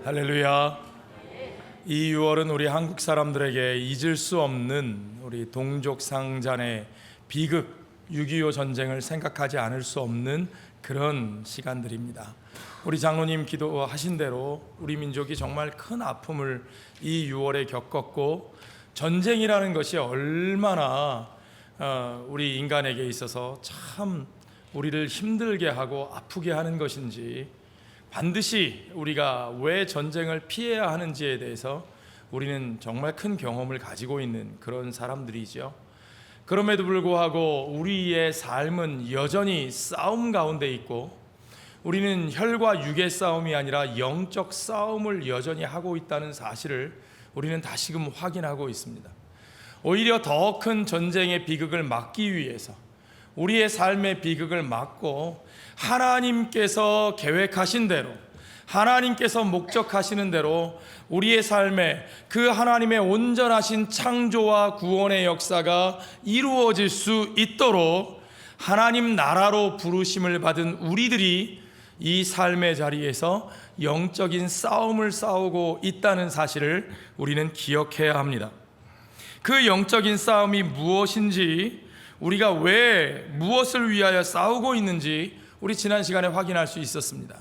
할렐루야. 이 6월은 우리 한국 사람들에게 잊을 수 없는 우리 동족상잔의 비극 6.25 전쟁을 생각하지 않을 수 없는 그런 시간들입니다. 우리 장로님 기도하신 대로 우리 민족이 정말 큰 아픔을 이 6월에 겪었고, 전쟁이라는 것이 얼마나 우리 인간에게 있어서 참 우리를 힘들게 하고 아프게 하는 것인지, 반드시 우리가 왜 전쟁을 피해야 하는지에 대해서 우리는 정말 큰 경험을 가지고 있는 그런 사람들이죠. 그럼에도 불구하고 우리의 삶은 여전히 싸움 가운데 있고, 우리는 혈과 육의 싸움이 아니라 영적 싸움을 여전히 하고 있다는 사실을 우리는 다시금 확인하고 있습니다. 오히려 더 큰 전쟁의 비극을 막기 위해서, 우리의 삶의 비극을 막고 하나님께서 계획하신 대로, 하나님께서 목적하시는 대로 우리의 삶에 그 하나님의 온전하신 창조와 구원의 역사가 이루어질 수 있도록 하나님 나라로 부르심을 받은 우리들이 이 삶의 자리에서 영적인 싸움을 싸우고 있다는 사실을 우리는 기억해야 합니다. 그 영적인 싸움이 무엇인지, 우리가 왜 무엇을 위하여 싸우고 있는지 우리 지난 시간에 확인할 수 있었습니다.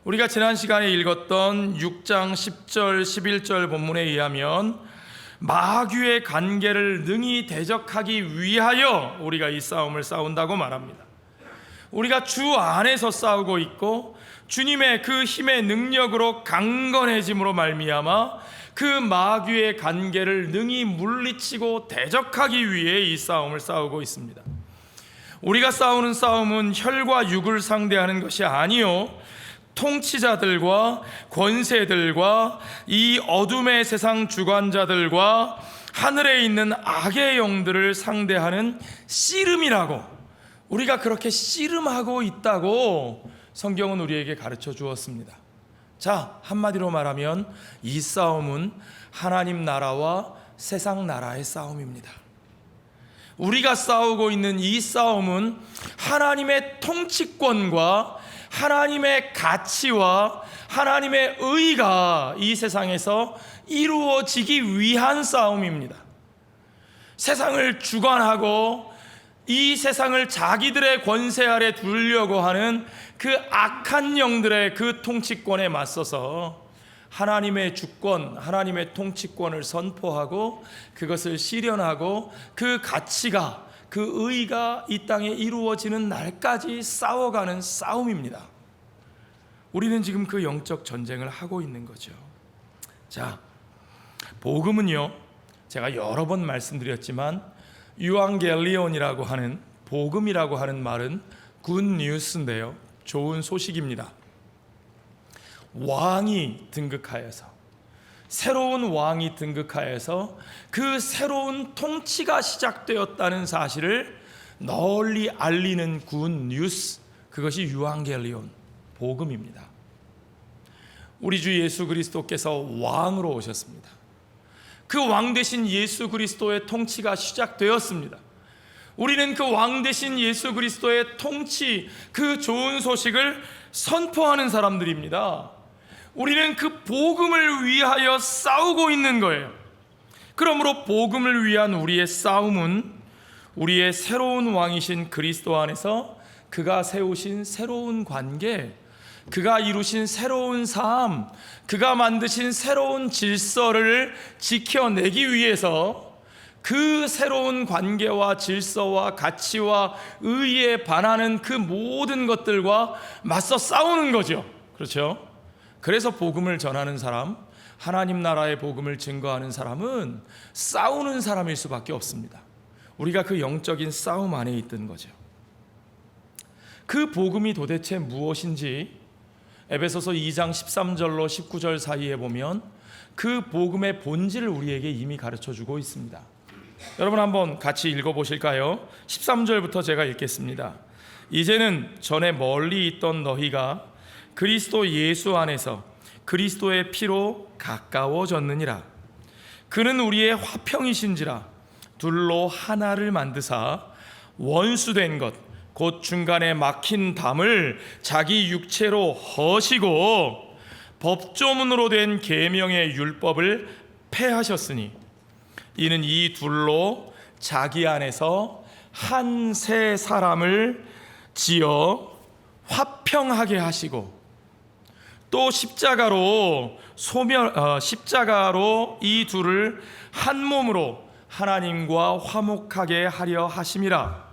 우리가 지난 시간에 읽었던 6장 10절 11절 본문에 의하면 마귀의 관계를 능히 대적하기 위하여 우리가 이 싸움을 싸운다고 말합니다. 우리가 주 안에서 싸우고 있고, 주님의 그 힘의 능력으로 강건해짐으로 말미암아 그 마귀의 관계를 능히 물리치고 대적하기 위해 이 싸움을 싸우고 있습니다. 우리가 싸우는 싸움은 혈과 육을 상대하는 것이 아니요, 통치자들과 권세들과 이 어둠의 세상 주관자들과 하늘에 있는 악의 영들을 상대하는 씨름이라고, 우리가 그렇게 씨름하고 있다고 성경은 우리에게 가르쳐 주었습니다. 자, 한마디로 말하면 이 싸움은 하나님 나라와 세상 나라의 싸움입니다. 우리가 싸우고 있는 이 싸움은 하나님의 통치권과 하나님의 가치와 하나님의 의가 이 세상에서 이루어지기 위한 싸움입니다. 세상을 주관하고 이 세상을 자기들의 권세 아래 두려고 하는 그 악한 영들의 그 통치권에 맞서서 하나님의 주권, 하나님의 통치권을 선포하고 그것을 실현하고 그 가치가, 그 의가 이 땅에 이루어지는 날까지 싸워가는 싸움입니다. 우리는 지금 그 영적 전쟁을 하고 있는 거죠. 자, 복음은요, 제가 여러 번 말씀드렸지만 유앙겔리온이라고 하는, 복음이라고 하는 말은 굿뉴스인데요, 좋은 소식입니다. 왕이 등극하여서, 새로운 왕이 등극하여서 그 새로운 통치가 시작되었다는 사실을 널리 알리는 굿뉴스, 그것이 유앙겔리온, 복음입니다. 우리 주 예수 그리스도께서 왕으로 오셨습니다. 그 왕 되신 예수 그리스도의 통치가 시작되었습니다. 우리는 그 왕 되신 예수 그리스도의 통치, 그 좋은 소식을 선포하는 사람들입니다. 우리는 그 복음을 위하여 싸우고 있는 거예요. 그러므로 복음을 위한 우리의 싸움은 우리의 새로운 왕이신 그리스도 안에서 그가 세우신 새로운 관계, 그가 이루신 새로운 삶, 그가 만드신 새로운 질서를 지켜내기 위해서 그 새로운 관계와 질서와 가치와 의에 반하는 그 모든 것들과 맞서 싸우는 거죠. 그렇죠? 그래서 복음을 전하는 사람, 하나님 나라의 복음을 증거하는 사람은 싸우는 사람일 수밖에 없습니다. 우리가 그 영적인 싸움 안에 있던 거죠. 그 복음이 도대체 무엇인지 에베소서 2장 13절로 19절 사이에 보면 그 복음의 본질을 우리에게 이미 가르쳐주고 있습니다. 여러분 한번 같이 읽어보실까요? 13절부터 제가 읽겠습니다. 이제는 전에 멀리 있던 너희가 그리스도 예수 안에서 그리스도의 피로 가까워졌느니라. 그는 우리의 화평이신지라 둘로 하나를 만드사 원수된 것 곧 중간에 막힌 담을 자기 육체로 허시고 법조문으로 된 계명의 율법을 폐하셨으니 이는 이 둘로 자기 안에서 한 새 사람을 지어 화평하게 하시고 또 십자가로 이 둘을 한 몸으로 하나님과 화목하게 하려 하심이라.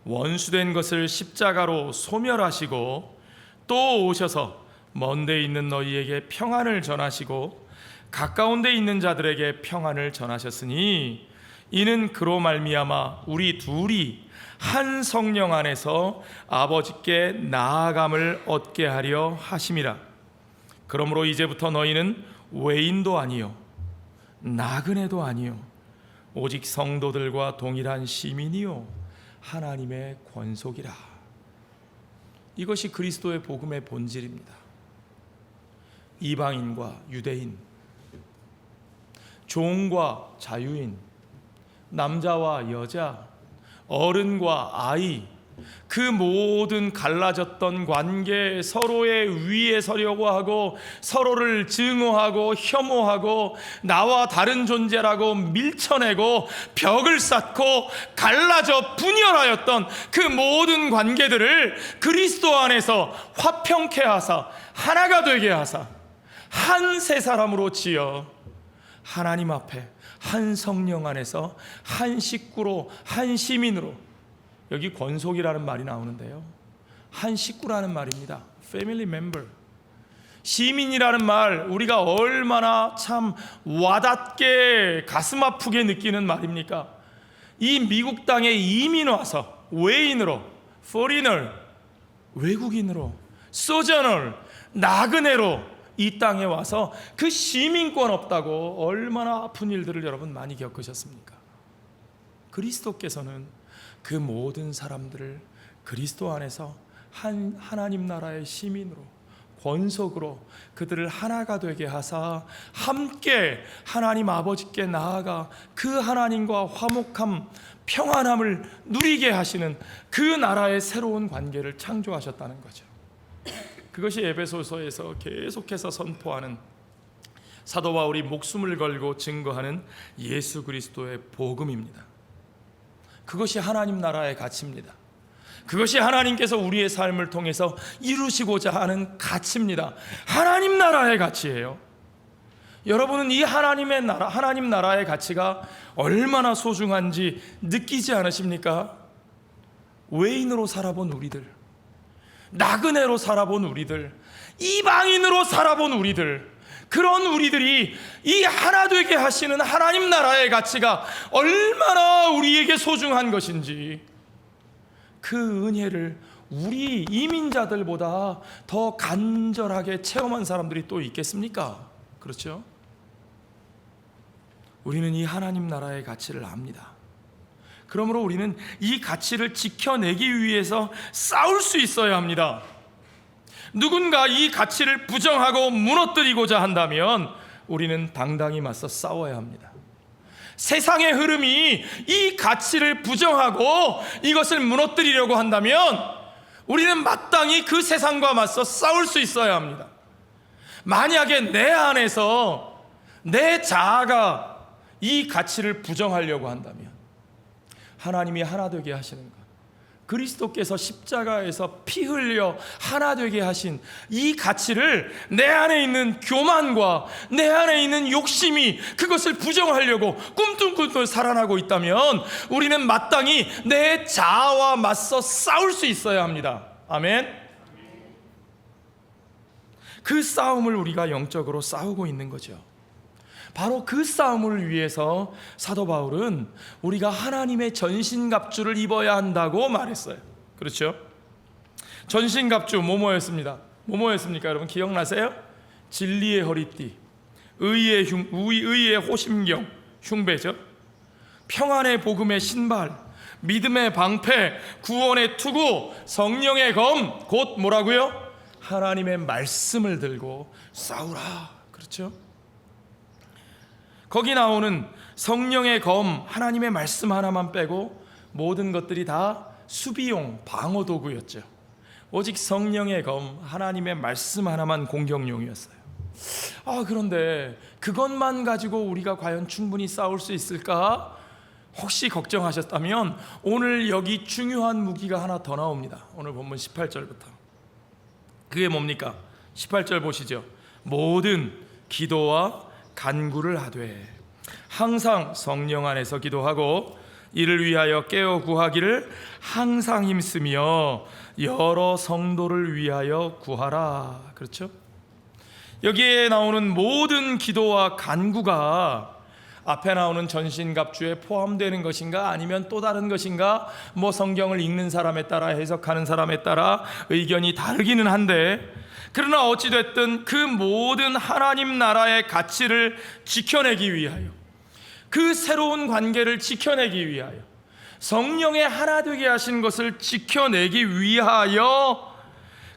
원수된 것을 십자가로 소멸하시고 또 오셔서 먼 데 있는 너희에게 평안을 전하시고 가까운 데 있는 자들에게 평안을 전하셨으니 이는 그로 말미암아 우리 둘이 한 성령 안에서 아버지께 나아감을 얻게 하려 하심이라. 그러므로 이제부터 너희는 외인도 아니요 나그네도 아니요 오직 성도들과 동일한 시민이요 하나님의 권속이라. 이것이 그리스도의 복음의 본질입니다. 이방인과 유대인, 종과 자유인, 남자와 여자, 어른과 아이, 그 모든 갈라졌던 관계, 서로의 위에 서려고 하고 서로를 증오하고 혐오하고 나와 다른 존재라고 밀쳐내고 벽을 쌓고 갈라져 분열하였던 그 모든 관계들을 그리스도 안에서 화평케 하사 하나가 되게 하사 한 새 사람으로 지어 하나님 앞에 한 성령 안에서 한 식구로 한 시민으로, 여기 권속이라는 말이 나오는데요, 한 식구라는 말입니다. Family member. 시민이라는 말, 우리가 얼마나 참 와닿게 가슴 아프게 느끼는 말입니까? 이 미국 땅에 이민 와서 외인으로, foreigner, 외국인으로, sojourner, 나그네로 이 땅에 와서 그 시민권 없다고 얼마나 아픈 일들을 여러분 많이 겪으셨습니까? 그리스도께서는 그 모든 사람들을 그리스도 안에서 하나님 나라의 시민으로, 권속으로 그들을 하나가 되게 하사 함께 하나님 아버지께 나아가 그 하나님과 화목함, 평안함을 누리게 하시는 그 나라의 새로운 관계를 창조하셨다는 거죠. 그것이 에베소서에서 계속해서 선포하는, 사도 바울이 목숨을 걸고 증거하는 예수 그리스도의 복음입니다. 그것이 하나님 나라의 가치입니다. 그것이 하나님께서 우리의 삶을 통해서 이루시고자 하는 가치입니다. 하나님 나라의 가치예요. 여러분은 이 하나님 나라의 가치가 얼마나 소중한지 느끼지 않으십니까? 외인으로 살아본 우리들, 나그네로 살아본 우리들, 이방인으로 살아본 우리들, 그런 우리들이 이 하나 되게 하시는 하나님 나라의 가치가 얼마나 우리에게 소중한 것인지, 그 은혜를 우리 이민자들보다 더 간절하게 체험한 사람들이 또 있겠습니까? 그렇죠? 우리는 이 하나님 나라의 가치를 압니다. 그러므로 우리는 이 가치를 지켜내기 위해서 싸울 수 있어야 합니다. 누군가 이 가치를 부정하고 무너뜨리고자 한다면 우리는 당당히 맞서 싸워야 합니다. 세상의 흐름이 이 가치를 부정하고 이것을 무너뜨리려고 한다면 우리는 마땅히 그 세상과 맞서 싸울 수 있어야 합니다. 만약에 내 안에서 내 자아가 이 가치를 부정하려고 한다면, 하나님이 하나 되게 하시는 것, 그리스도께서 십자가에서 피 흘려 하나 되게 하신 이 가치를 내 안에 있는 교만과 내 안에 있는 욕심이 그것을 부정하려고 꿈틀꿈틀 살아나고 있다면 우리는 마땅히 내 자아와 맞서 싸울 수 있어야 합니다. 아멘. 그 싸움을 우리가 영적으로 싸우고 있는 거죠. 바로 그 싸움을 위해서 사도 바울은 우리가 하나님의 전신갑주를 입어야 한다고 말했어요. 그렇죠? 전신갑주 뭐뭐였습니다. 뭐뭐였습니까? 여러분 기억나세요? 진리의 허리띠, 의의 호심경, 흉배죠. 평안의 복음의 신발, 믿음의 방패, 구원의 투구, 성령의 검, 곧 뭐라고요? 하나님의 말씀을 들고 싸우라. 그렇죠? 거기 나오는 성령의 검, 하나님의 말씀 하나만 빼고 모든 것들이 다 수비용, 방어 도구였죠. 오직 성령의 검, 하나님의 말씀 하나만 공격용이었어요. 그런데 그것만 가지고 우리가 과연 충분히 싸울 수 있을까? 혹시 걱정하셨다면 오늘 여기 중요한 무기가 하나 더 나옵니다. 오늘 본문 18절부터. 그게 뭡니까? 18절 보시죠. 모든 기도와 간구를 하되 항상 성령 안에서 기도하고 이를 위하여 깨어 구하기를 항상 힘쓰며 여러 성도를 위하여 구하라. 그렇죠? 여기에 나오는 모든 기도와 간구가 앞에 나오는 전신갑주에 포함되는 것인가 아니면 또 다른 것인가, 성경을 읽는 사람에 따라 해석하는 사람에 따라 의견이 다르기는 한데, 그러나 어찌됐든 그 모든 하나님 나라의 가치를 지켜내기 위하여, 그 새로운 관계를 지켜내기 위하여, 성령의 하나 되게 하신 것을 지켜내기 위하여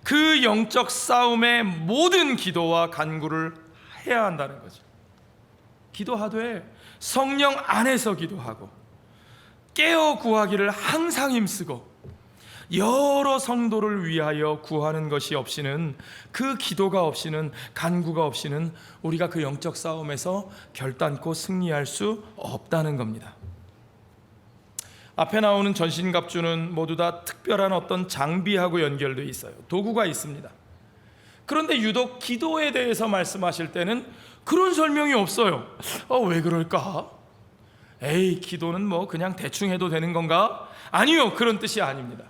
그 영적 싸움의 모든 기도와 간구를 해야 한다는 거죠. 기도하되 성령 안에서 기도하고 깨어 구하기를 항상 힘쓰고 여러 성도를 위하여 구하는 것이 없이는, 그 기도가 없이는, 간구가 없이는 우리가 그 영적 싸움에서 결단코 승리할 수 없다는 겁니다. 앞에 나오는 전신갑주는 모두 다 특별한 어떤 장비하고 연결되어 있어요. 도구가 있습니다. 그런데 유독 기도에 대해서 말씀하실 때는 그런 설명이 없어요. 왜 그럴까? 기도는 그냥 대충 해도 되는 건가? 아니요, 그런 뜻이 아닙니다.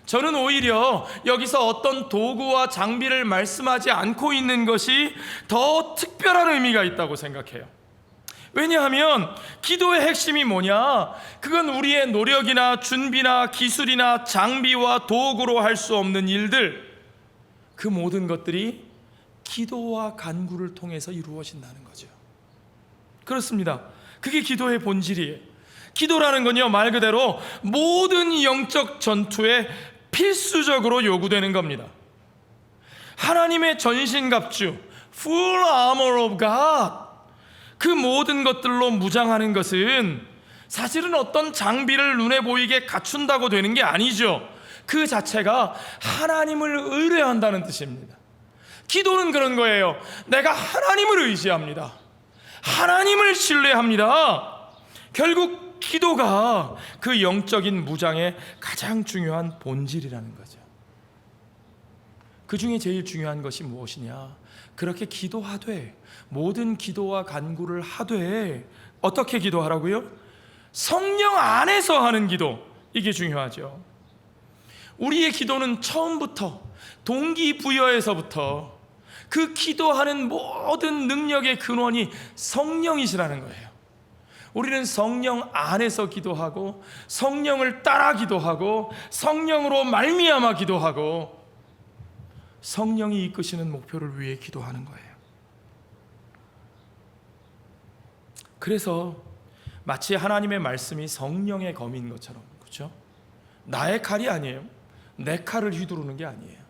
저는 오히려 여기서 어떤 도구와 장비를 말씀하지 않고 있는 것이 더 특별한 의미가 있다고 생각해요. 왜냐하면 기도의 핵심이 뭐냐? 그건 우리의 노력이나 준비나 기술이나 장비와 도구로 할 수 없는 일들, 그 모든 것들이 기도와 간구를 통해서 이루어진다는 거죠. 그렇습니다. 그게 기도의 본질이에요. 기도라는 건요, 말 그대로 모든 영적 전투에 필수적으로 요구되는 겁니다. 하나님의 전신갑주, full armor of God, 그 모든 것들로 무장하는 것은 사실은 어떤 장비를 눈에 보이게 갖춘다고 되는 게 아니죠. 그 자체가 하나님을 의뢰한다는 뜻입니다. 기도는 그런 거예요. 내가 하나님을 의지합니다. 하나님을 신뢰합니다. 결국 기도가 그 영적인 무장의 가장 중요한 본질이라는 거죠. 그 중에 제일 중요한 것이 무엇이냐? 그렇게 기도하되, 모든 기도와 간구를 하되, 어떻게 기도하라고요? 성령 안에서 하는 기도, 이게 중요하죠. 우리의 기도는 처음부터, 동기부여에서부터 그 기도하는 모든 능력의 근원이 성령이시라는 거예요. 우리는 성령 안에서 기도하고, 성령을 따라 기도하고, 성령으로 말미암아 기도하고, 성령이 이끄시는 목표를 위해 기도하는 거예요. 그래서 마치 하나님의 말씀이 성령의 검인 것처럼, 그렇죠? 나의 칼이 아니에요. 내 칼을 휘두르는 게 아니에요.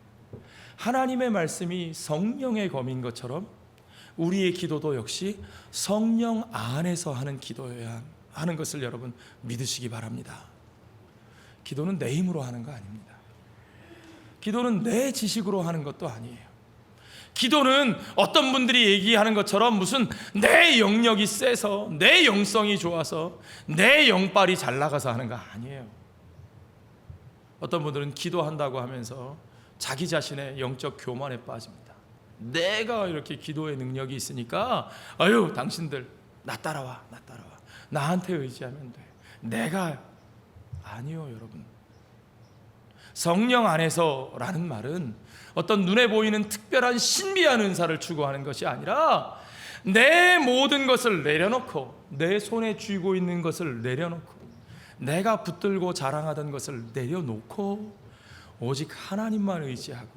하나님의 말씀이 성령의 검인 것처럼 우리의 기도도 역시 성령 안에서 하는 기도여야 하는 것을 여러분 믿으시기 바랍니다. 기도는 내 힘으로 하는 거 아닙니다. 기도는 내 지식으로 하는 것도 아니에요. 기도는 어떤 분들이 얘기하는 것처럼 무슨 내 영역이 세서, 내 영성이 좋아서, 내 영빨이 잘 나가서 하는 거 아니에요. 어떤 분들은 기도한다고 하면서 자기 자신의 영적 교만에 빠집니다. 내가 이렇게 기도의 능력이 있으니까 당신들 나 따라와, 나한테 의지하면 돼. 내가 아니요, 여러분. 성령 안에서라는 말은 어떤 눈에 보이는 특별한 신비한 은사를 추구하는 것이 아니라 내 모든 것을 내려놓고, 내 손에 쥐고 있는 것을 내려놓고, 내가 붙들고 자랑하던 것을 내려놓고 오직 하나님만 의지하고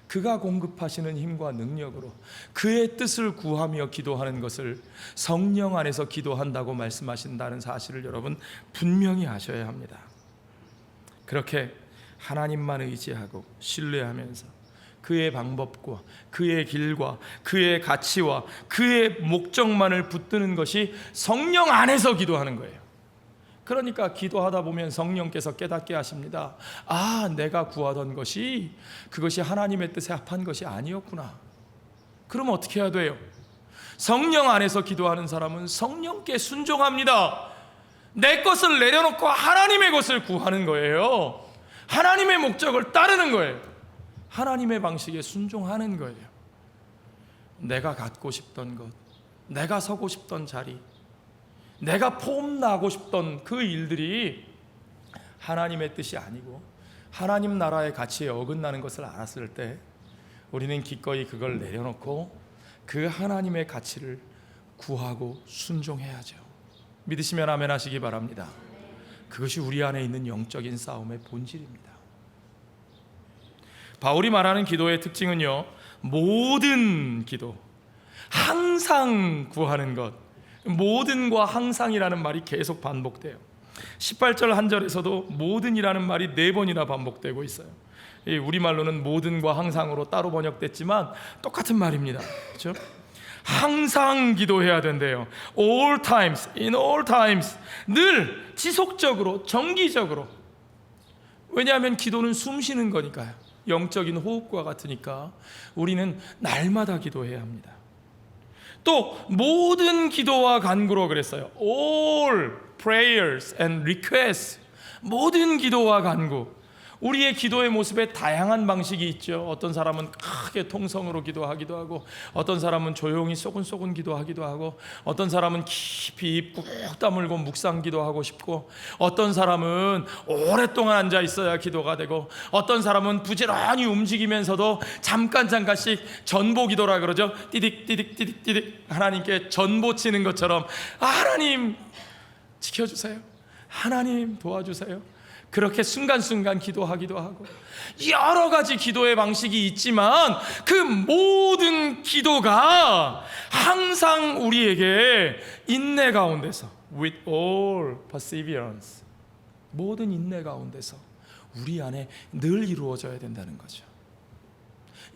그가 공급하시는 힘과 능력으로 그의 뜻을 구하며 기도하는 것을 성령 안에서 기도한다고 말씀하신다는 사실을 여러분 분명히 아셔야 합니다. 그렇게 하나님만 의지하고 신뢰하면서 그의 방법과 그의 길과 그의 가치와 그의 목적만을 붙드는 것이 성령 안에서 기도하는 거예요. 그러니까 기도하다 보면 성령께서 깨닫게 하십니다. 내가 구하던 것이 그것이 하나님의 뜻에 합한 것이 아니었구나. 그럼 어떻게 해야 돼요? 성령 안에서 기도하는 사람은 성령께 순종합니다. 내 것을 내려놓고 하나님의 것을 구하는 거예요. 하나님의 목적을 따르는 거예요. 하나님의 방식에 순종하는 거예요. 내가 갖고 싶던 것, 내가 서고 싶던 자리, 내가 폼나고 싶던 그 일들이 하나님의 뜻이 아니고 하나님 나라의 가치에 어긋나는 것을 알았을 때 우리는 기꺼이 그걸 내려놓고 그 하나님의 가치를 구하고 순종해야죠. 믿으시면 아멘 하시기 바랍니다. 그것이 우리 안에 있는 영적인 싸움의 본질입니다. 바울이 말하는 기도의 특징은요, 모든 기도, 항상 구하는 것, 모든과 항상이라는 말이 계속 반복돼요. 18절 한 절에서도 모든이라는 말이 4번이나 반복되고 있어요. 우리말로는 모든과 항상으로 따로 번역됐지만 똑같은 말입니다. 그렇죠? 항상 기도해야 된대요. All times, in all times, 늘 지속적으로, 정기적으로. 왜냐하면 기도는 숨 쉬는 거니까요. 영적인 호흡과 같으니까 우리는 날마다 기도해야 합니다. 또 모든 기도와 간구로 그랬어요. All prayers and requests, 모든 기도와 간구. 우리의 기도의 모습에 다양한 방식이 있죠. 어떤 사람은 크게 통성으로 기도하기도 하고, 어떤 사람은 조용히 소근소근 기도하기도 하고, 어떤 사람은 깊이 입 꾹 다물고 묵상 기도하고 싶고, 어떤 사람은 오랫동안 앉아 있어야 기도가 되고, 어떤 사람은 부지런히 움직이면서도 잠깐씩 전보 기도라 그러죠. 띠딕 하나님께 전보 치는 것처럼, 하나님 지켜주세요, 하나님 도와주세요, 그렇게 순간순간 기도하기도 하고, 여러 가지 기도의 방식이 있지만 그 모든 기도가 항상 우리에게 인내 가운데서, with all perseverance, 모든 인내 가운데서 우리 안에 늘 이루어져야 된다는 거죠.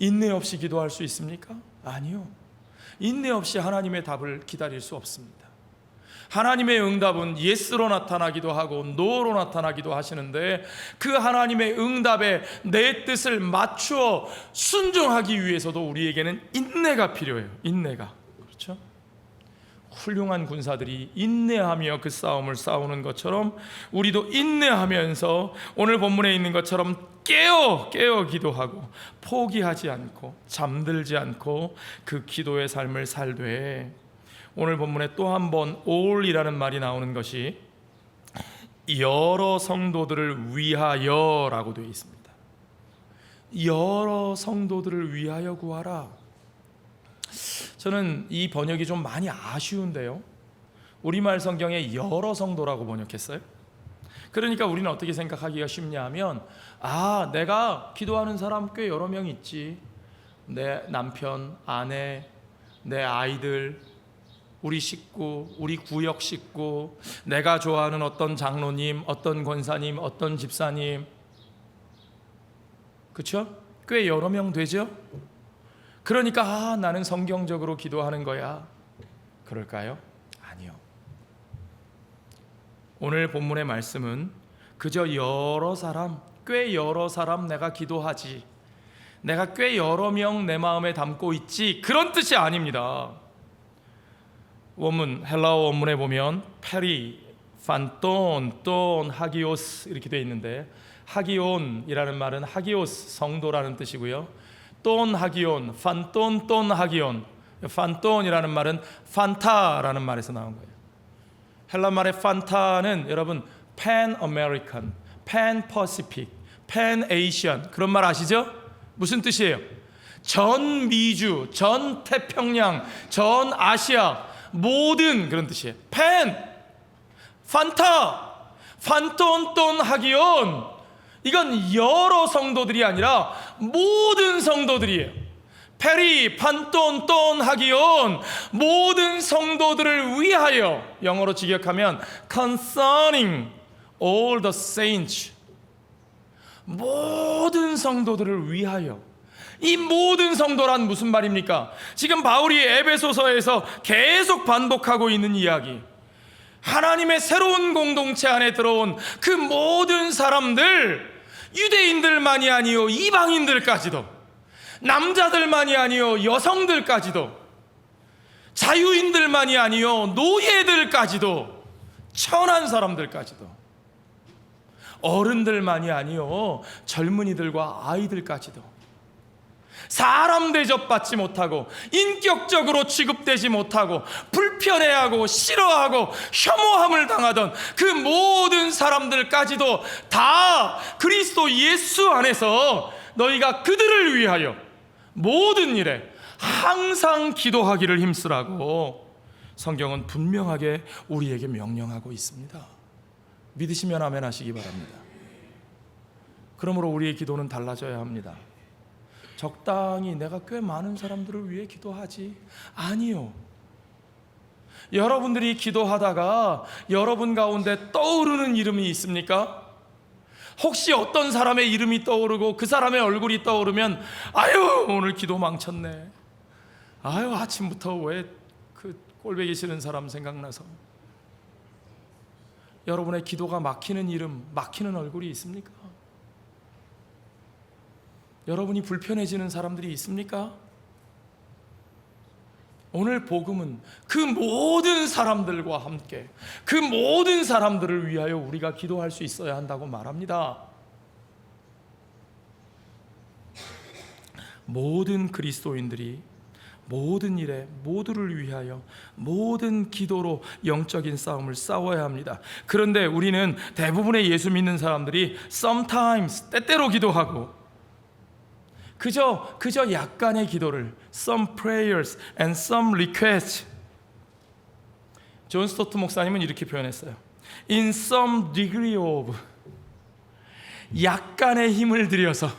인내 없이 기도할 수 있습니까? 아니요. 인내 없이 하나님의 답을 기다릴 수 없습니다. 하나님의 응답은 예스로 나타나기도 하고 노로 나타나기도 하시는데, 그 하나님의 응답에 내 뜻을 맞추어 순종하기 위해서도 우리에게는 인내가 필요해요. 인내가. 그렇죠? 훌륭한 군사들이 인내하며 그 싸움을 싸우는 것처럼 우리도 인내하면서 오늘 본문에 있는 것처럼 깨어 기도하고 포기하지 않고 잠들지 않고 그 기도의 삶을 살되, 오늘 본문에 또 한 번 all이라는 말이 나오는 것이 여러 성도들을 위하여라고 되어 있습니다. 여러 성도들을 위하여 구하라. 저는 이 번역이 좀 많이 아쉬운데요, 우리말 성경에 여러 성도라고 번역했어요. 그러니까 우리는 어떻게 생각하기가 쉽냐 하면, 내가 기도하는 사람 꽤 여러 명 있지. 내 남편, 아내, 내 아이들, 우리 식구, 우리 구역 식구, 내가 좋아하는 어떤 장로님, 어떤 권사님, 어떤 집사님, 그렇죠? 꽤 여러 명 되죠? 그러니까 나는 성경적으로 기도하는 거야. 그럴까요? 아니요. 오늘 본문의 말씀은 그저 여러 사람, 꽤 여러 사람 내가 기도하지, 내가 꽤 여러 명 내 마음에 담고 있지, 그런 뜻이 아닙니다. 원문, 헬라어 원문에 보면 페리, 판톤, 돈, 하기오스 이렇게 되어 있는데, 하기온이라는 말은 하기오스, 성도라는 뜻이고요. 돈 하기온, 판톤, 돈 하기온, 판톤이라는 말은 판타라는 말에서 나온 거예요. 헬라 말의 판타는 여러분 팬 아메리칸, 팬 퍼시픽, 팬 에이시안, 그런 말 아시죠? 무슨 뜻이에요? 전 미주, 전 태평양, 전 아시아, 모든, 그런 뜻이에요. 팬, 판타, 판톤돈 하기온, 이건 여러 성도들이 아니라 모든 성도들이에요. 페리, 판톤돈 하기온, 모든 성도들을 위하여, 영어로 직역하면 concerning all the saints, 모든 성도들을 위하여. 이 모든 성도란 무슨 말입니까? 지금 바울이 에베소서에서 계속 반복하고 있는 이야기, 하나님의 새로운 공동체 안에 들어온 그 모든 사람들, 유대인들만이 아니요 이방인들까지도, 남자들만이 아니요 여성들까지도, 자유인들만이 아니요 노예들까지도, 천한 사람들까지도, 어른들만이 아니요 젊은이들과 아이들까지도 사람 대접받지 못하고 인격적으로 취급되지 못하고 불편해하고 싫어하고 혐오함을 당하던 그 모든 사람들까지도 다 그리스도 예수 안에서 너희가 그들을 위하여 모든 일에 항상 기도하기를 힘쓰라고 성경은 분명하게 우리에게 명령하고 있습니다. 믿으시면 아멘 하시기 바랍니다. 그러므로 우리의 기도는 달라져야 합니다. 적당히 내가 꽤 많은 사람들을 위해 기도하지, 아니요. 여러분들이 기도하다가 여러분 가운데 떠오르는 이름이 있습니까? 혹시 어떤 사람의 이름이 떠오르고 그 사람의 얼굴이 떠오르면 아유 오늘 기도 망쳤네, 아유 아침부터 왜 그 꼴보기 싫은 사람 생각나서. 여러분의 기도가 막히는 이름, 막히는 얼굴이 있습니까? 여러분이 불편해지는 사람들이 있습니까? 오늘 복음은 그 모든 사람들과 함께 그 모든 사람들을 위하여 우리가 기도할 수 있어야 한다고 말합니다. 모든 그리스도인들이 모든 일에 모두를 위하여 모든 기도로 영적인 싸움을 싸워야 합니다. 그런데 우리는 대부분의 예수 믿는 사람들이 sometimes, 때때로 기도하고 그저 약간의 기도를 some prayers and some requests. 존 스토트 목사님은 이렇게 표현했어요. In some degree of, 약간의 힘을 들여서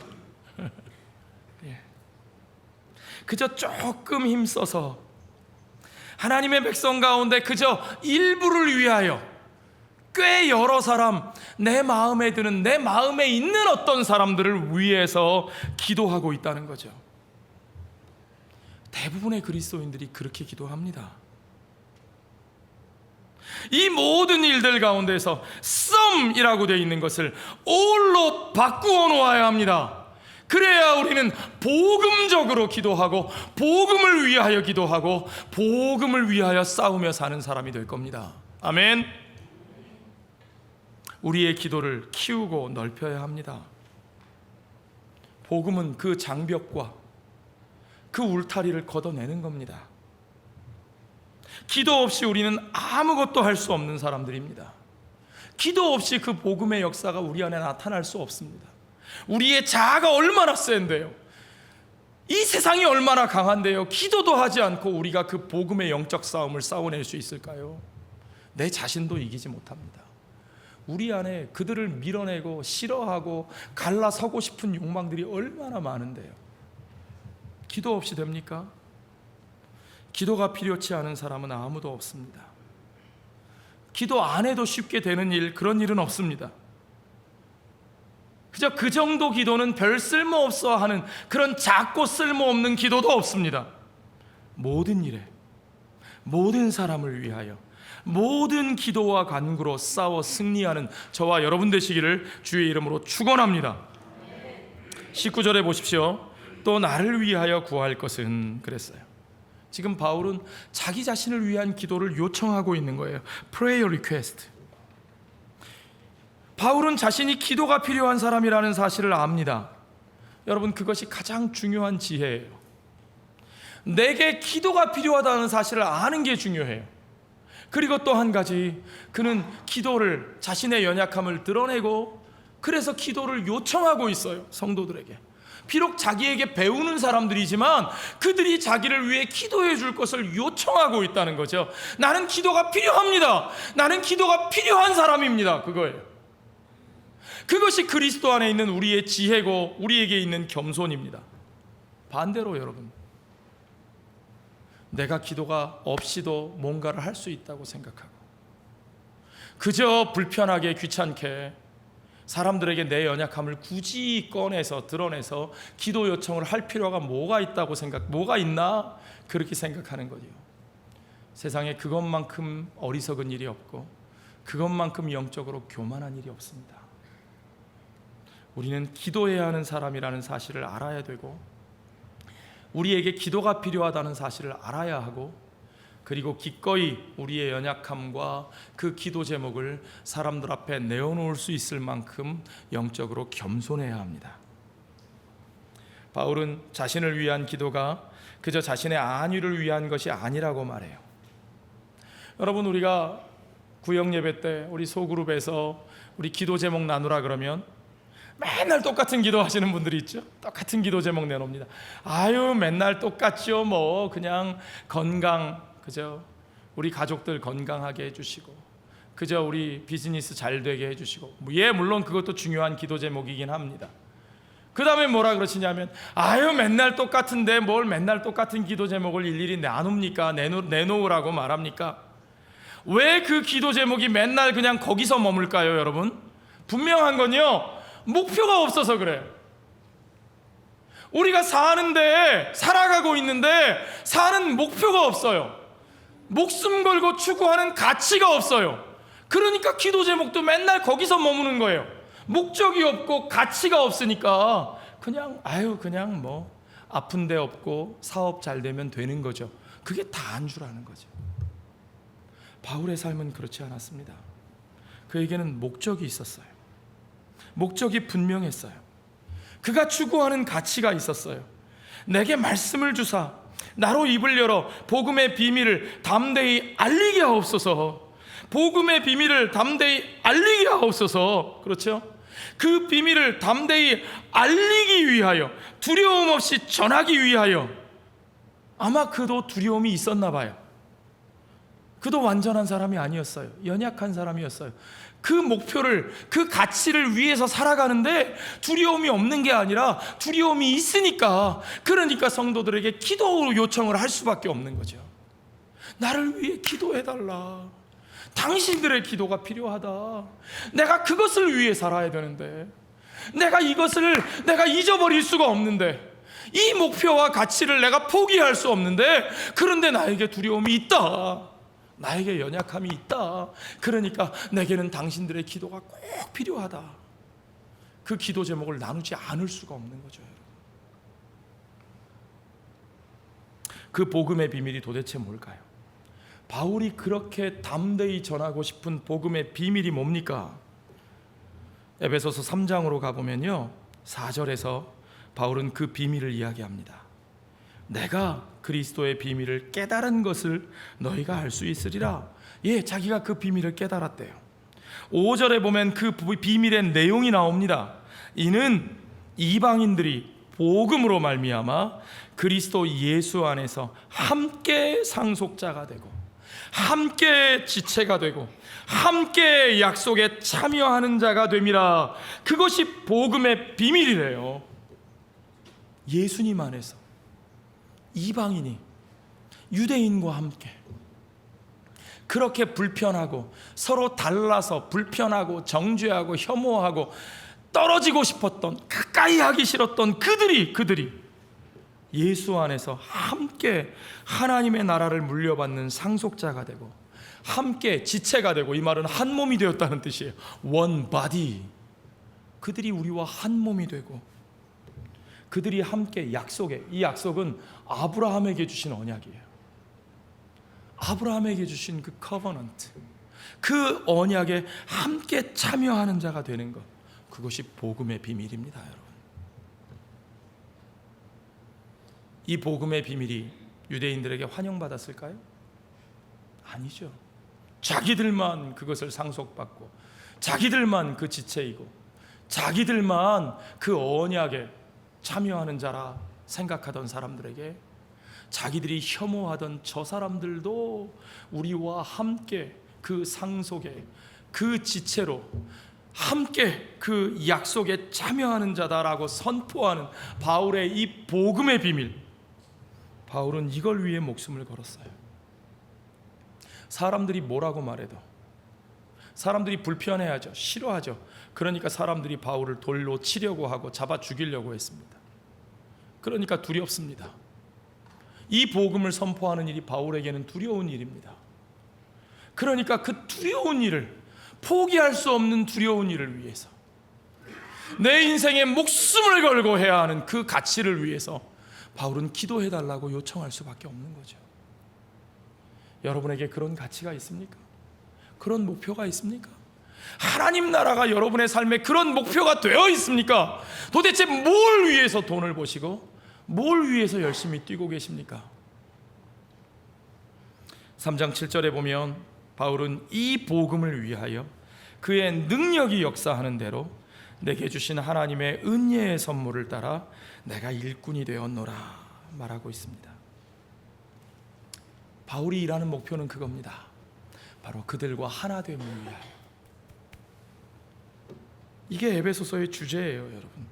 그저 조금 힘써서 하나님의 백성 가운데 그저 일부를 위하여 꽤 여러 사람, 내 마음에 드는, 내 마음에 있는 어떤 사람들을 위해서 기도하고 있다는 거죠. 대부분의 그리스도인들이 그렇게 기도합니다. 이 모든 일들 가운데서 some이라고 되어 있는 것을 all로 바꾸어 놓아야 합니다. 그래야 우리는 복음적으로 기도하고 복음을 위하여 기도하고 복음을 위하여 싸우며 사는 사람이 될 겁니다. 아멘. 우리의 기도를 키우고 넓혀야 합니다. 복음은 그 장벽과 그 울타리를 걷어내는 겁니다. 기도 없이 우리는 아무것도 할 수 없는 사람들입니다. 기도 없이 그 복음의 역사가 우리 안에 나타날 수 없습니다. 우리의 자아가 얼마나 센데요, 이 세상이 얼마나 강한데요, 기도도 하지 않고 우리가 그 복음의 영적 싸움을 싸워낼 수 있을까요? 내 자신도 이기지 못합니다. 우리 안에 그들을 밀어내고 싫어하고 갈라서고 싶은 욕망들이 얼마나 많은데요. 기도 없이 됩니까? 기도가 필요치 않은 사람은 아무도 없습니다. 기도 안 해도 쉽게 되는 일, 그런 일은 없습니다. 그저 그 정도 기도는 별 쓸모없어 하는 그런 작고 쓸모없는 기도도 없습니다. 모든 일에 모든 사람을 위하여 모든 기도와 간구로 싸워 승리하는 저와 여러분 되시기를 주의 이름으로 축원합니다. 19절에 보십시오. 또 나를 위하여 구할 것은, 그랬어요. 지금 바울은 자기 자신을 위한 기도를 요청하고 있는 거예요. Prayer request. 바울은 자신이 기도가 필요한 사람이라는 사실을 압니다. 여러분, 그것이 가장 중요한 지혜예요. 내게 기도가 필요하다는 사실을 아는 게 중요해요. 그리고 또 한 가지, 그는 기도를, 자신의 연약함을 드러내고 그래서 기도를 요청하고 있어요. 성도들에게. 비록 자기에게 배우는 사람들이지만 그들이 자기를 위해 기도해 줄 것을 요청하고 있다는 거죠. 나는 기도가 필요합니다. 나는 기도가 필요한 사람입니다. 그거예요. 그것이 그리스도 안에 있는 우리의 지혜고 우리에게 있는 겸손입니다. 반대로 여러분, 내가 기도가 없이도 뭔가를 할 수 있다고 생각하고 그저 불편하게 귀찮게 사람들에게 내 연약함을 굳이 꺼내서 드러내서 기도 요청을 할 필요가 뭐가 있나 그렇게 생각하는 거죠. 세상에 그것만큼 어리석은 일이 없고 그것만큼 영적으로 교만한 일이 없습니다. 우리는 기도해야 하는 사람이라는 사실을 알아야 되고 우리에게 기도가 필요하다는 사실을 알아야 하고, 그리고 기꺼이 우리의 연약함과 그 기도 제목을 사람들 앞에 내어놓을 수 있을 만큼 영적으로 겸손해야 합니다. 바울은 자신을 위한 기도가 그저 자신의 안위를 위한 것이 아니라고 말해요. 여러분, 우리가 구역 예배 때 우리 소그룹에서 우리 기도 제목 나누라 그러면 맨날 똑같은 기도 하시는 분들이 있죠. 똑같은 기도 제목 내놓습니다. 아유, 맨날 똑같죠. 뭐 그냥 건강, 그저 우리 가족들 건강하게 해주시고, 그저 우리 비즈니스 잘 되게 해주시고, 물론 그것도 중요한 기도 제목이긴 합니다. 그 다음에 뭐라 그러시냐면, 아유, 맨날 똑같은데 뭘 맨날 똑같은 기도 제목을 일일이 나눕니까? 내놓으라고 말합니까? 왜 그 기도 제목이 맨날 그냥 거기서 머물까요, 여러분? 분명한 건요, 목표가 없어서 그래요. 우리가 살아가고 있는데 사는 목표가 없어요. 목숨 걸고 추구하는 가치가 없어요. 그러니까 기도 제목도 맨날 거기서 머무는 거예요. 목적이 없고 가치가 없으니까 그냥 뭐 아픈 데 없고 사업 잘 되면 되는 거죠. 그게 다인 줄 아는 거죠. 바울의 삶은 그렇지 않았습니다. 그에게는 목적이 있었어요. 목적이 분명했어요. 그가 추구하는 가치가 있었어요. 내게 말씀을 주사 나로 입을 열어 복음의 비밀을 담대히 알리게 하옵소서. 복음의 비밀을 담대히 알리게 하옵소서. 그렇죠? 그 비밀을 담대히 알리기 위하여, 두려움 없이 전하기 위하여. 아마 그도 두려움이 있었나 봐요. 그도 완전한 사람이 아니었어요. 연약한 사람이었어요. 그 목표를, 그 가치를 위해서 살아가는데 두려움이 없는 게 아니라 두려움이 있으니까, 그러니까 성도들에게 기도 요청을 할 수밖에 없는 거죠. 나를 위해 기도해달라. 당신들의 기도가 필요하다. 내가 그것을 위해 살아야 되는데, 내가 잊어버릴 수가 없는데, 이 목표와 가치를 내가 포기할 수 없는데, 그런데 나에게 두려움이 있다. 나에게 연약함이 있다. 그러니까 내게는 당신들의 기도가 꼭 필요하다. 그 기도 제목을 나누지 않을 수가 없는 거죠. 그 복음의 비밀이 도대체 뭘까요? 바울이 그렇게 담대히 전하고 싶은 복음의 비밀이 뭡니까? 에베소서 3장으로 가보면요, 4절에서 바울은 그 비밀을 이야기합니다. 내가 그리스도의 비밀을 깨달은 것을 너희가 알 수 있으리라. 자기가 그 비밀을 깨달았대요. 5절에 보면 그 비밀의 내용이 나옵니다. 이는 이방인들이 복음으로 말미암아 그리스도 예수 안에서 함께 상속자가 되고, 함께 지체가 되고, 함께 약속에 참여하는 자가 됨이라. 그것이 복음의 비밀이래요. 예수님 안에서 이방인이 유대인과 함께 그렇게 불편하고 서로 달라서 불편하고 정죄하고 혐오하고 떨어지고 싶었던, 가까이 하기 싫었던 그들이 예수 안에서 함께 하나님의 나라를 물려받는 상속자가 되고, 함께 지체가 되고, 이 말은 한 몸이 되었다는 뜻이에요. One body. 그들이 우리와 한 몸이 되고, 그들이 함께 약속에, 이 약속은 아브라함에게 주신 언약이에요. 아브라함에게 주신 그 커버넌트, 그 언약에 함께 참여하는 자가 되는 것, 그것이 복음의 비밀입니다, 여러분. 이 복음의 비밀이 유대인들에게 환영받았을까요? 아니죠. 자기들만 그것을 상속받고, 자기들만 그 지체이고, 자기들만 그 언약에 참여하는 자라 생각하던 사람들에게, 자기들이 혐오하던 저 사람들도 우리와 함께 그 상속에, 그 지체로 함께 그 약속에 참여하는 자다라고 선포하는 바울의 이 복음의 비밀, 바울은 이걸 위해 목숨을 걸었어요. 사람들이 뭐라고 말해도, 사람들이 불편해하죠. 싫어하죠. 그러니까 사람들이 바울을 돌로 치려고 하고 잡아 죽이려고 했습니다. 그러니까 두렵습니다. 이 복음을 선포하는 일이 바울에게는 두려운 일입니다. 그러니까 그 두려운 일을, 포기할 수 없는 두려운 일을 위해서, 내 인생에 목숨을 걸고 해야 하는 그 가치를 위해서 바울은 기도해달라고 요청할 수밖에 없는 거죠. 여러분에게 그런 가치가 있습니까? 그런 목표가 있습니까? 하나님 나라가 여러분의 삶에 그런 목표가 되어 있습니까? 도대체 뭘 위해서 돈을 버시고 뭘 위해서 열심히 뛰고 계십니까? 3장 7절에 보면 바울은 이 복음을 위하여 그의 능력이 역사하는 대로 내게 주신 하나님의 은혜의 선물을 따라 내가 일꾼이 되었노라 말하고 있습니다. 바울이 일하는 목표는 그겁니다. 바로 그들과 하나 됨을 위하여. 이게 에베소서의 주제예요, 여러분.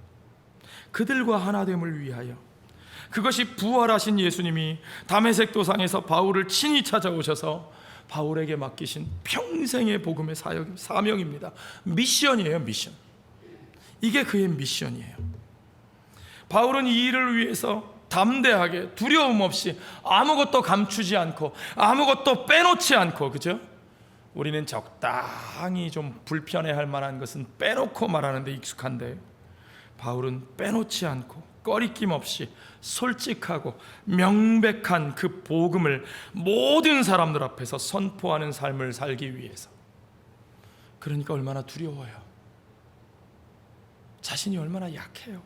그들과 하나 됨을 위하여. 그것이 부활하신 예수님이 다메섹 도상에서 바울을 친히 찾아오셔서 바울에게 맡기신 평생의 복음의 사명입니다. 미션이에요, 미션. 이게 그의 미션이에요. 바울은 이 일을 위해서 담대하게 두려움 없이 아무것도 감추지 않고 아무것도 빼놓지 않고, 그죠? 우리는 적당히 좀 불편해할 만한 것은 빼놓고 말하는 데 익숙한데 바울은 빼놓지 않고 꺼리낌 없이 솔직하고 명백한 그 복음을 모든 사람들 앞에서 선포하는 삶을 살기 위해서. 그러니까 얼마나 두려워요. 자신이 얼마나 약해요.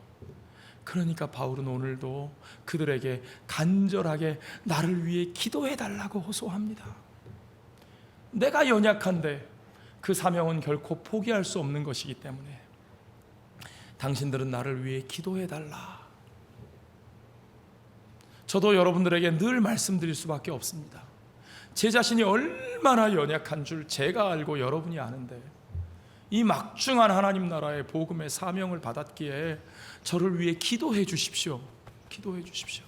그러니까 바울은 오늘도 그들에게 간절하게 나를 위해 기도해 달라고 호소합니다. 내가 연약한데 그 사명은 결코 포기할 수 없는 것이기 때문에 당신들은 나를 위해 기도해 달라. 저도 여러분들에게 늘 말씀드릴 수밖에 없습니다. 제 자신이 얼마나 연약한 줄 제가 알고 여러분이 아는데 이 막중한 하나님 나라의 복음의 사명을 받았기에 저를 위해 기도해 주십시오. 기도해 주십시오.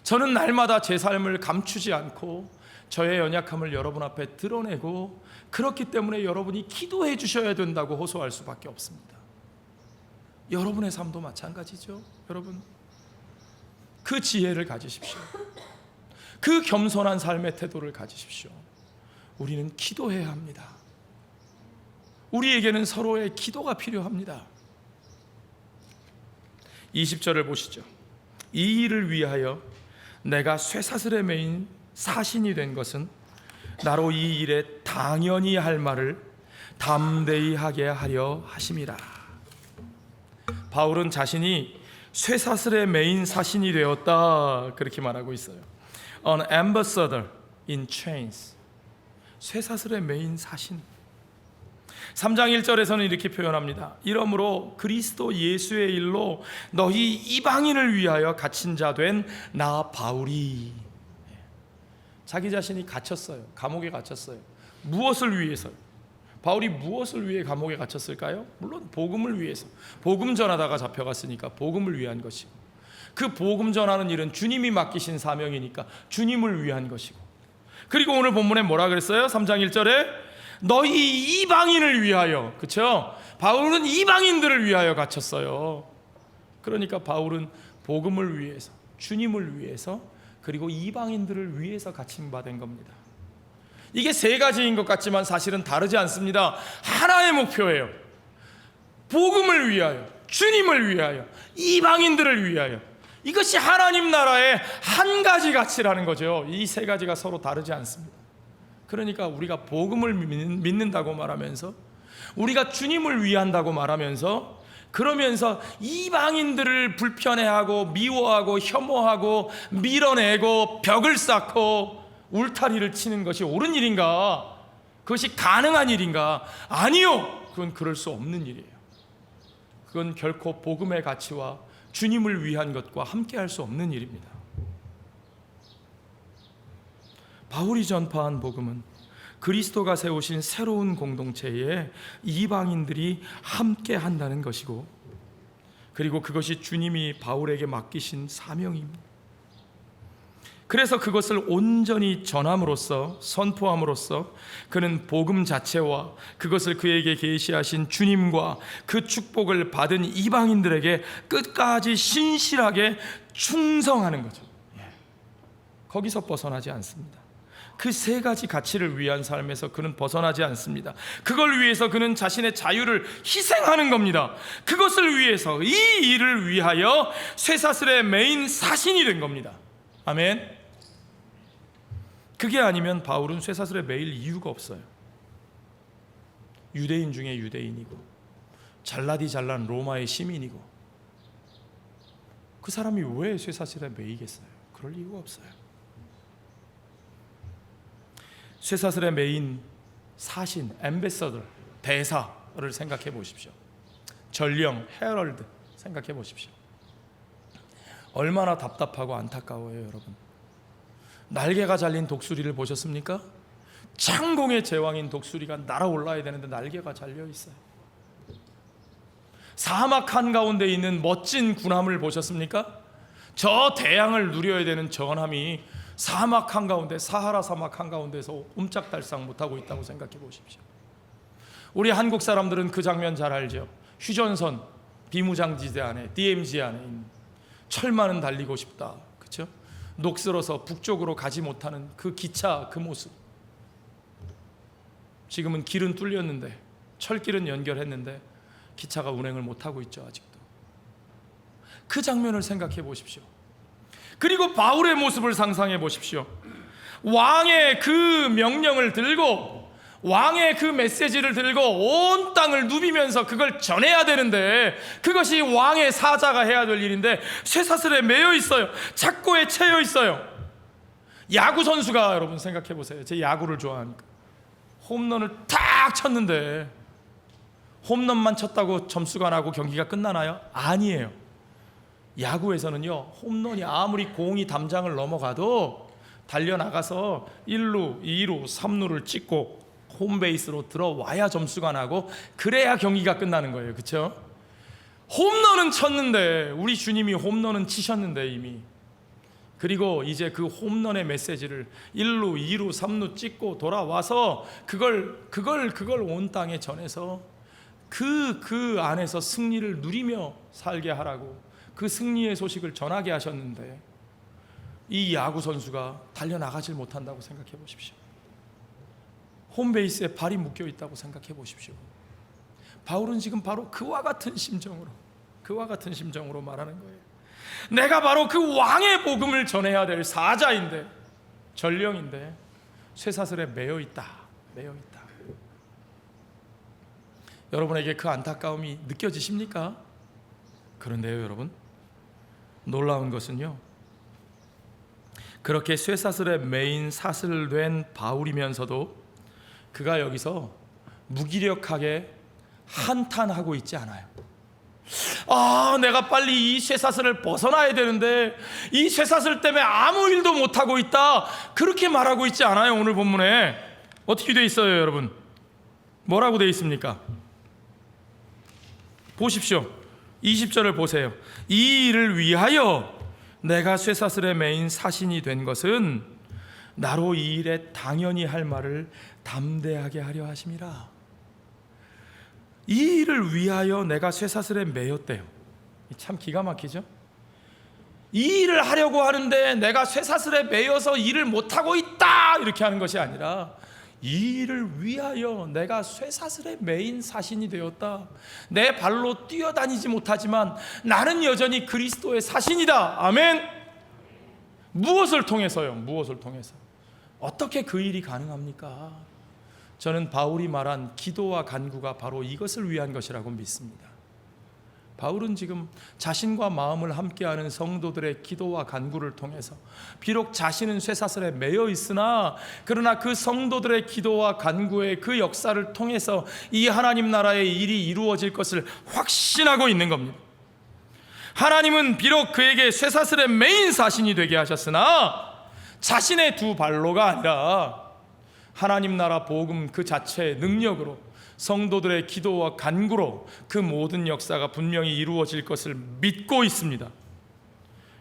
저는 날마다 제 삶을 감추지 않고 저의 연약함을 여러분 앞에 드러내고 그렇기 때문에 여러분이 기도해 주셔야 된다고 호소할 수밖에 없습니다. 여러분의 삶도 마찬가지죠. 여러분, 그 지혜를 가지십시오. 그 겸손한 삶의 태도를 가지십시오. 우리는 기도해야 합니다. 우리에게는 서로의 기도가 필요합니다. 20절을 보시죠. 이 일을 위하여 내가 쇠사슬에 매인 사신이 된 것은 나로 이 일에 당연히 할 말을 담대히 하게 하려 하심이라. 바울은 자신이 쇠사슬에 매인 사신이 되었다 그렇게 말하고 있어요. An ambassador in chains. 쇠사슬에 매인 사신. 3장 1절에서는 이렇게 표현합니다. 이러므로 그리스도 예수의 일로 너희 이방인을 위하여 갇힌 자 된 나 바울이. 자기 자신이 갇혔어요. 감옥에 갇혔어요. 무엇을 위해서요? 바울이 무엇을 위해 감옥에 갇혔을까요? 물론 복음을 위해서. 복음 전하다가 잡혀갔으니까 복음을 위한 것이고, 그 복음 전하는 일은 주님이 맡기신 사명이니까 주님을 위한 것이고, 그리고 오늘 본문에 뭐라 그랬어요? 3장 1절에 너희 이방인을 위하여. 그렇죠? 바울은 이방인들을 위하여 갇혔어요. 그러니까 바울은 복음을 위해서, 주님을 위해서, 그리고 이방인들을 위해서 갇힌 바 된 겁니다. 이게 세 가지인 것 같지만 사실은 다르지 않습니다. 하나의 목표예요. 복음을 위하여, 주님을 위하여, 이방인들을 위하여. 이것이 하나님 나라의 한 가지 가치라는 거죠. 이 세 가지가 서로 다르지 않습니다. 그러니까 우리가 복음을 믿는다고 말하면서, 우리가 주님을 위한다고 말하면서, 그러면서 이방인들을 불편해하고 미워하고 혐오하고 밀어내고 벽을 쌓고 울타리를 치는 것이 옳은 일인가? 그것이 가능한 일인가? 아니요, 그건 그럴 수 없는 일이에요. 그건 결코 복음의 가치와 주님을 위한 것과 함께 할 수 없는 일입니다. 바울이 전파한 복음은 그리스도가 세우신 새로운 공동체에 이방인들이 함께 한다는 것이고, 그리고 그것이 주님이 바울에게 맡기신 사명입니다. 그래서 그것을 온전히 전함으로써, 선포함으로써 그는 복음 자체와 그것을 그에게 계시하신 주님과 그 축복을 받은 이방인들에게 끝까지 신실하게 충성하는 거죠. 거기서 벗어나지 않습니다. 그 세 가지 가치를 위한 삶에서 그는 벗어나지 않습니다. 그걸 위해서 그는 자신의 자유를 희생하는 겁니다. 그것을 위해서, 이 일을 위하여 쇠사슬에 매인 사신이 된 겁니다. 아멘. 그게 아니면 바울은 쇠사슬에 매일 이유가 없어요. 유대인 중에 유대인이고 잘나디 잘난 로마의 시민이고, 그 사람이 왜 쇠사슬에 매이겠어요? 그럴 이유가 없어요. 쇠사슬에 매인 사신, 앰베서더, 대사를 생각해 보십시오. 전령, 헤럴드 생각해 보십시오. 얼마나 답답하고 안타까워요, 여러분. 날개가 잘린 독수리를 보셨습니까? 창공의 제왕인 독수리가 날아올라야 되는데 날개가 잘려 있어요. 사막 한가운데 있는 멋진 군함을 보셨습니까? 저 대양을 누려야 되는 전함이 사막 한가운데, 사하라 사막 한가운데서 옴짝달싹 못하고 있다고 생각해 보십시오. 우리 한국 사람들은 그 장면 잘 알죠. 휴전선 비무장지대 안에, DMZ 안에 있는 철만은 달리고 싶다, 그렇죠? 녹슬어서 북쪽으로 가지 못하는 그 기차, 그 모습. 지금은 길은 뚫렸는데, 철길은 연결했는데 기차가 운행을 못하고 있죠, 아직도. 그 장면을 생각해 보십시오. 그리고 바울의 모습을 상상해 보십시오. 왕의 그 명령을 들고, 왕의 그 메시지를 들고 온 땅을 누비면서 그걸 전해야 되는데, 그것이 왕의 사자가 해야 될 일인데 쇠사슬에 매여 있어요. 착고에 채여 있어요. 야구 선수가, 여러분 생각해 보세요. 제 야구를 좋아하니까, 홈런을 탁 쳤는데 홈런만 쳤다고 점수가 나고 경기가 끝나나요? 아니에요. 야구에서는요, 홈런이 아무리 공이 담장을 넘어가도 달려나가서 1루, 2루, 3루를 찍고 홈베이스로 들어와야 점수가 나고, 그래야 경기가 끝나는 거예요. 그렇죠? 홈런은 쳤는데, 우리 주님이 홈런은 치셨는데 이미, 그리고 이제 그 홈런의 메시지를 1루, 2루, 3루 찍고 돌아와서 그걸 온 땅에 전해서 그 안에서 승리를 누리며 살게 하라고, 그 승리의 소식을 전하게 하셨는데 이 야구 선수가 달려나가질 못한다고 생각해 보십시오. 홈베이스에 발이 묶여 있다고 생각해 보십시오. 바울은 지금 바로 그와 같은 심정으로 말하는 거예요. 내가 바로 그 왕의 복음을 전해야 될 사자인데, 전령인데 쇠사슬에 매여 있다. 여러분에게 그 안타까움이 느껴지십니까? 그런데요, 여러분, 놀라운 것은요, 그렇게 쇠사슬에 매인 사슬된 바울이면서도 그가 여기서 무기력하게 한탄하고 있지 않아요. 내가 빨리 이 쇠사슬을 벗어나야 되는데 이 쇠사슬 때문에 아무 일도 못하고 있다, 그렇게 말하고 있지 않아요. 오늘 본문에 어떻게 돼 있어요, 여러분? 뭐라고 돼 있습니까? 보십시오. 20절을 보세요. 이 일을 위하여 내가 쇠사슬에 매인 사신이 된 것은 나로 이 일에 당연히 할 말을 담대하게 하려 하심이라. 이 일을 위하여 내가 쇠사슬에 매였대요. 참 기가 막히죠? 이 일을 하려고 하는데 내가 쇠사슬에 매여서 일을 못하고 있다, 이렇게 하는 것이 아니라, 이 일을 위하여 내가 쇠사슬에 매인 사신이 되었다. 내 발로 뛰어다니지 못하지만 나는 여전히 그리스도의 사신이다. 아멘. 무엇을 통해서요? 무엇을 통해서? 어떻게 그 일이 가능합니까? 저는 바울이 말한 기도와 간구가 바로 이것을 위한 것이라고 믿습니다. 바울은 지금 자신과 마음을 함께하는 성도들의 기도와 간구를 통해서, 비록 자신은 쇠사슬에 매여 있으나 그러나 그 성도들의 기도와 간구의 그 역사를 통해서 이 하나님 나라의 일이 이루어질 것을 확신하고 있는 겁니다. 하나님은 비록 그에게 쇠사슬에 매인 사신이 되게 하셨으나 자신의 두 발로가 아니라 하나님 나라 복음 그 자체의 능력으로, 성도들의 기도와 간구로 그 모든 역사가 분명히 이루어질 것을 믿고 있습니다.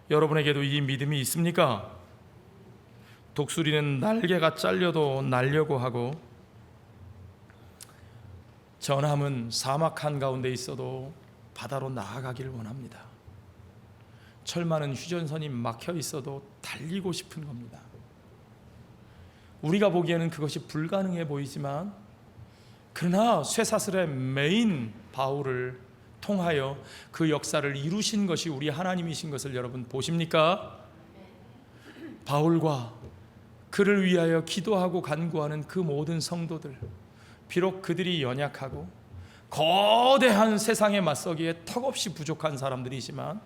여러분에게도 이 믿음이 있습니까? 독수리는 날개가 잘려도 날려고 하고, 전함은 사막 한가운데 있어도 바다로 나아가기를 원합니다. 철 많은 휴전선이 막혀 있어도 달리고 싶은 겁니다. 우리가 보기에는 그것이 불가능해 보이지만, 그러나 쇠사슬의 메인 바울을 통하여 그 역사를 이루신 것이 우리 하나님이신 것을 여러분 보십니까? 바울과 그를 위하여 기도하고 간구하는 그 모든 성도들, 비록 그들이 연약하고 거대한 세상에 맞서기에 턱없이 부족한 사람들이지만,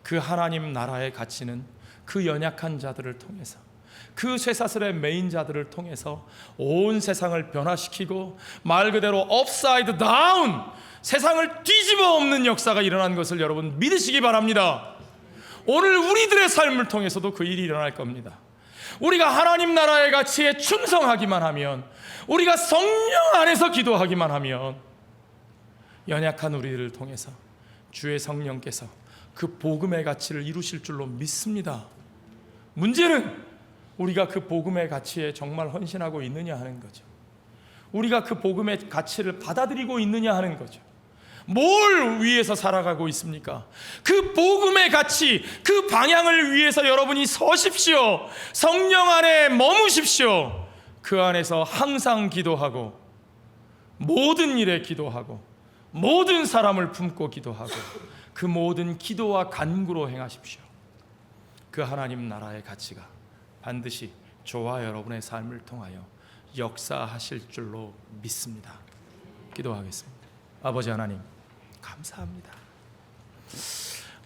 그 하나님 나라의 가치는 그 연약한 자들을 통해서, 그 쇠사슬의 메인 자들을 통해서 온 세상을 변화시키고 말 그대로 업사이드 다운, 세상을 뒤집어 엎는 역사가 일어난 것을 여러분 믿으시기 바랍니다. 오늘 우리들의 삶을 통해서도 그 일이 일어날 겁니다. 우리가 하나님 나라의 가치에 충성하기만 하면, 우리가 성령 안에서 기도하기만 하면, 연약한 우리들을 통해서 주의 성령께서 그 복음의 가치를 이루실 줄로 믿습니다. 문제는 우리가 그 복음의 가치에 정말 헌신하고 있느냐 하는 거죠. 우리가 그 복음의 가치를 받아들이고 있느냐 하는 거죠. 뭘 위해서 살아가고 있습니까? 그 복음의 가치, 그 방향을 위해서 여러분이 서십시오. 성령 안에 머무십시오. 그 안에서 항상 기도하고, 모든 일에 기도하고, 모든 사람을 품고 기도하고, 그 모든 기도와 간구로 행하십시오. 그 하나님 나라의 가치가 반드시 저와 여러분의 삶을 통하여 역사하실 줄로 믿습니다. 기도하겠습니다. 아버지 하나님, 감사합니다.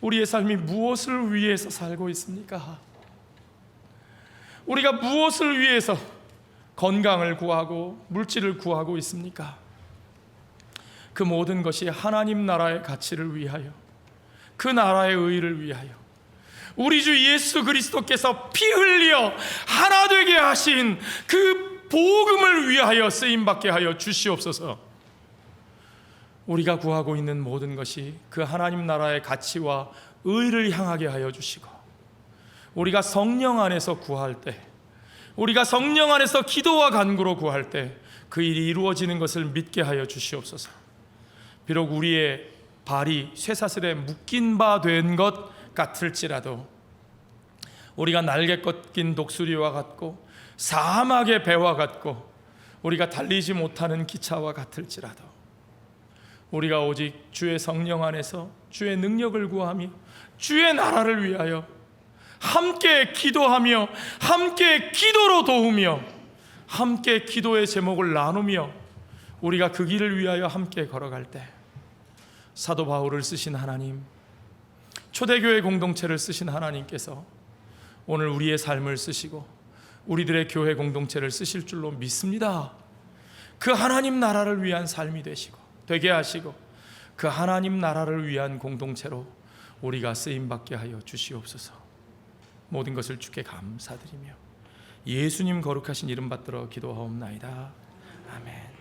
우리의 삶이 무엇을 위해서 살고 있습니까? 우리가 무엇을 위해서 건강을 구하고 물질을 구하고 있습니까? 그 모든 것이 하나님 나라의 가치를 위하여, 그 나라의 의를 위하여, 우리 주 예수 그리스도께서 피 흘려 하나 되게 하신 그 복음을 위하여 쓰임받게 하여 주시옵소서. 우리가 구하고 있는 모든 것이 그 하나님 나라의 가치와 의를 향하게 하여 주시고, 우리가 성령 안에서 구할 때, 우리가 성령 안에서 기도와 간구로 구할 때 그 일이 이루어지는 것을 믿게 하여 주시옵소서. 비록 우리의 발이 쇠사슬에 묶인 바 된 것 같을지라도, 우리가 날개 꺾인 독수리와 같고 사막의 배와 같고 우리가 달리지 못하는 기차와 같을지라도, 우리가 오직 주의 성령 안에서 주의 능력을 구하며 주의 나라를 위하여 함께 기도하며, 함께 기도로 도우며, 함께 기도의 제목을 나누며 우리가 그 길을 위하여 함께 걸어갈 때, 사도 바울을 쓰신 하나님, 초대교회 공동체를 쓰신 하나님께서 오늘 우리의 삶을 쓰시고 우리들의 교회 공동체를 쓰실 줄로 믿습니다. 그 하나님 나라를 위한 삶이 되게 하시고, 그 하나님 나라를 위한 공동체로 우리가 쓰임받게 하여 주시옵소서. 모든 것을 주께 감사드리며 예수님 거룩하신 이름 받들어 기도하옵나이다. 아멘.